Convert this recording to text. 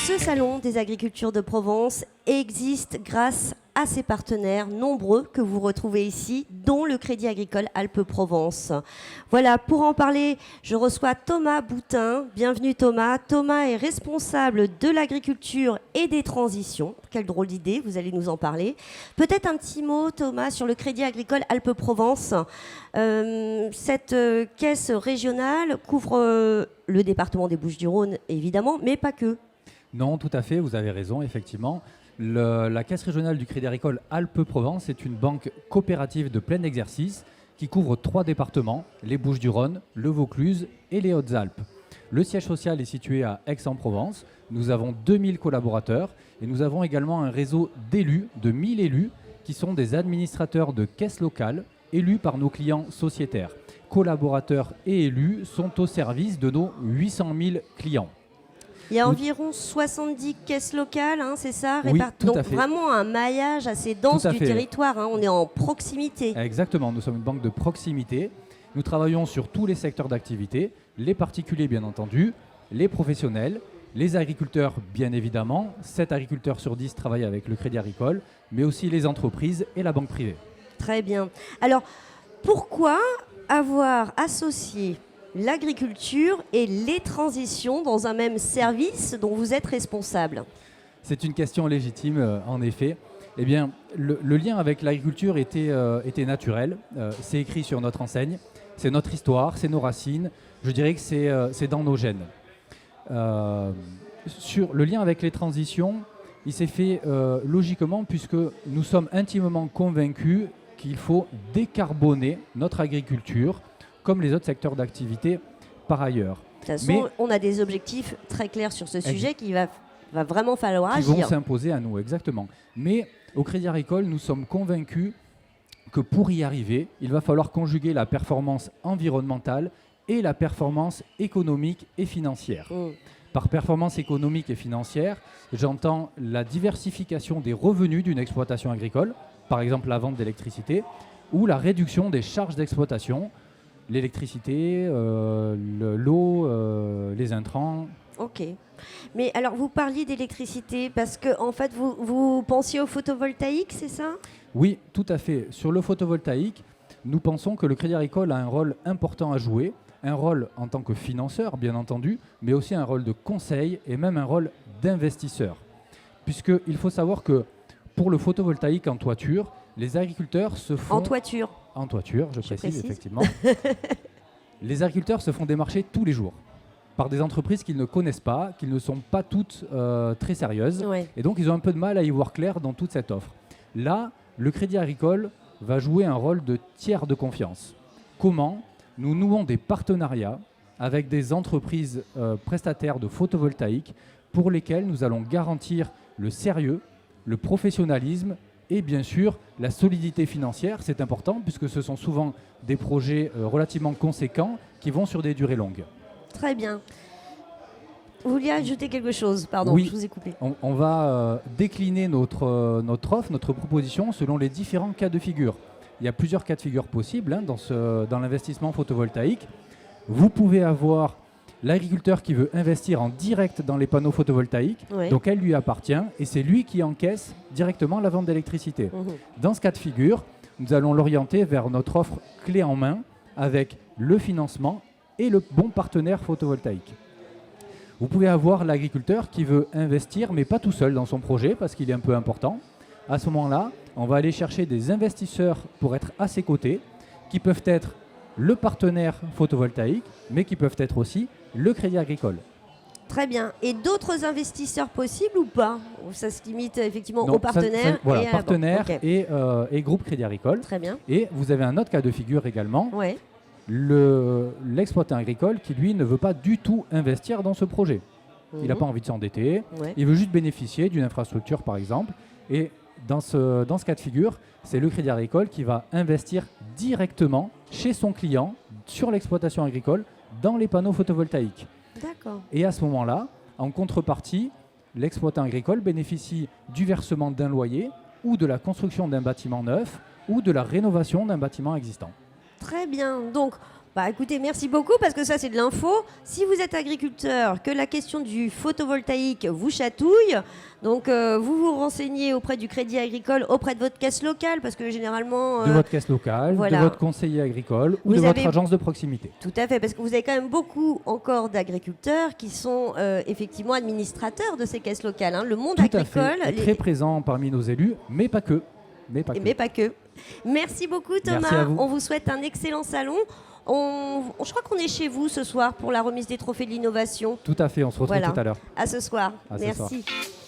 Ce salon des agricultures de Provence existe grâce à ses partenaires nombreux que vous retrouvez ici, dont le Crédit Agricole Alpes-Provence. Voilà, pour en parler, je reçois Thomas Boutin. Bienvenue Thomas. Thomas est responsable de l'agriculture et des transitions. Quelle drôle d'idée, vous allez nous en parler. Peut-être un petit mot Thomas sur le Crédit Agricole Alpes-Provence. Cette caisse régionale couvre le département des Bouches-du-Rhône évidemment, mais pas que. Non, tout à fait, vous avez raison, effectivement. La Caisse régionale du Crédit Agricole Alpes-Provence est une banque coopérative de plein exercice qui couvre 3 départements, les Bouches-du-Rhône, le Vaucluse et les Hautes-Alpes. Le siège social est situé à Aix-en-Provence. Nous avons 2000 collaborateurs et nous avons également un réseau d'élus, de 1000 élus, qui sont des administrateurs de caisses locales, élus par nos clients sociétaires. Collaborateurs et élus sont au service de nos 800 000 clients. Il y a environ 70 caisses locales, hein, c'est ça, oui, tout donc à fait. Vraiment un maillage assez dense du territoire, hein, on est en proximité. Exactement, nous sommes une banque de proximité. Nous travaillons sur tous les secteurs d'activité, les particuliers bien entendu, les professionnels, les agriculteurs bien évidemment. 7 agriculteurs sur 10 travaillent avec le Crédit Agricole, mais aussi les entreprises et la banque privée. Très bien. Alors, pourquoi avoir associé l'agriculture et les transitions dans un même service dont vous êtes responsable? C'est une question légitime, en effet. Eh bien, le lien avec l'agriculture était naturel. C'est écrit sur notre enseigne. C'est notre histoire, c'est nos racines. Je dirais que c'est dans nos gènes. Sur le lien avec les transitions, il s'est fait logiquement puisque nous sommes intimement convaincus qu'il faut décarboner notre agriculture comme les autres secteurs d'activité par ailleurs. De toute façon, on a des objectifs très clairs sur ce sujet qu'il va vraiment falloir agir. Qui vont s'imposer à nous, exactement. Mais au Crédit Agricole, nous sommes convaincus que pour y arriver, il va falloir conjuguer la performance environnementale et la performance économique et financière. Par performance économique et financière, j'entends la diversification des revenus d'une exploitation agricole, par exemple la vente d'électricité, ou la réduction des charges d'exploitation, l'électricité, l'eau, les intrants. Ok. Mais alors, vous parliez d'électricité parce que, en fait, vous pensiez au photovoltaïque, c'est ça? Oui, tout à fait. Sur le photovoltaïque, nous pensons que le Crédit Agricole a un rôle important à jouer, un rôle en tant que financeur, bien entendu, mais aussi un rôle de conseil et même un rôle d'investisseur. Puisqu'il faut savoir que pour le photovoltaïque en toiture, les agriculteurs se font... En toiture, je précise. Effectivement. Les agriculteurs se font démarcher tous les jours par des entreprises qu'ils ne connaissent pas, qui ne sont pas toutes très sérieuses. Ouais. Et donc, ils ont un peu de mal à y voir clair dans toute cette offre. Là, le Crédit Agricole va jouer un rôle de tiers de confiance. Comment? Nous nouons des partenariats avec des entreprises prestataires de photovoltaïque pour lesquelles nous allons garantir le sérieux, le professionnalisme et bien sûr la solidité financière. C'est important puisque ce sont souvent des projets relativement conséquents qui vont sur des durées longues. Très bien. Vous vouliez ajouter quelque chose? Pardon, oui, je vous ai coupé. On va décliner notre offre, notre proposition selon les différents cas de figure. Il y a plusieurs cas de figure possibles dans l'investissement photovoltaïque. Vous pouvez avoir l'agriculteur qui veut investir en direct dans les panneaux photovoltaïques, donc elle lui appartient et c'est lui qui encaisse directement la vente d'électricité. Dans ce cas de figure, nous allons l'orienter vers notre offre clé en main avec le financement et le bon partenaire photovoltaïque. Vous pouvez avoir l'agriculteur qui veut investir, mais pas tout seul dans son projet parce qu'il est un peu important. À ce moment-là, on va aller chercher des investisseurs pour être à ses côtés, qui peuvent être le partenaire photovoltaïque, mais qui peuvent être aussi le Crédit Agricole. Très bien. Et d'autres investisseurs possibles ou pas? Ça se limite effectivement aux partenaires. Voilà, partenaires et groupe Crédit Agricole. Très bien. Et vous avez un autre cas de figure également. Ouais. L'exploitant agricole qui, lui, ne veut pas du tout investir dans ce projet. Il n'a pas envie de s'endetter. Il veut juste bénéficier d'une infrastructure, par exemple. Et dans ce cas de figure, c'est le Crédit Agricole qui va investir directement chez son client sur l'exploitation agricole dans les panneaux photovoltaïques. D'accord. Et à ce moment-là, en contrepartie, l'exploitant agricole bénéficie du versement d'un loyer ou de la construction d'un bâtiment neuf ou de la rénovation d'un bâtiment existant. Très bien. Donc, Bah écoutez, merci beaucoup parce que ça c'est de l'info. Si vous êtes agriculteur, que la question du photovoltaïque vous chatouille, donc vous vous renseignez auprès du Crédit Agricole, auprès de votre caisse locale parce que généralement... De votre caisse locale, voilà. de votre conseiller agricole ou Vous de votre avez- agence de proximité. Tout à fait, parce que vous avez quand même beaucoup encore d'agriculteurs qui sont effectivement administrateurs de ces caisses locales. Hein. Le monde Tout à agricole, fait, est très présent parmi nos élus, mais pas que. Mais pas que. mais pas que. Merci beaucoup Thomas, Merci à vous. on vous souhaite un excellent salon. Je crois qu'on est chez vous ce soir pour la remise des trophées de l'innovation. Tout à fait, on se retrouve Voilà. tout à l'heure. À ce soir. À ce Merci. soir.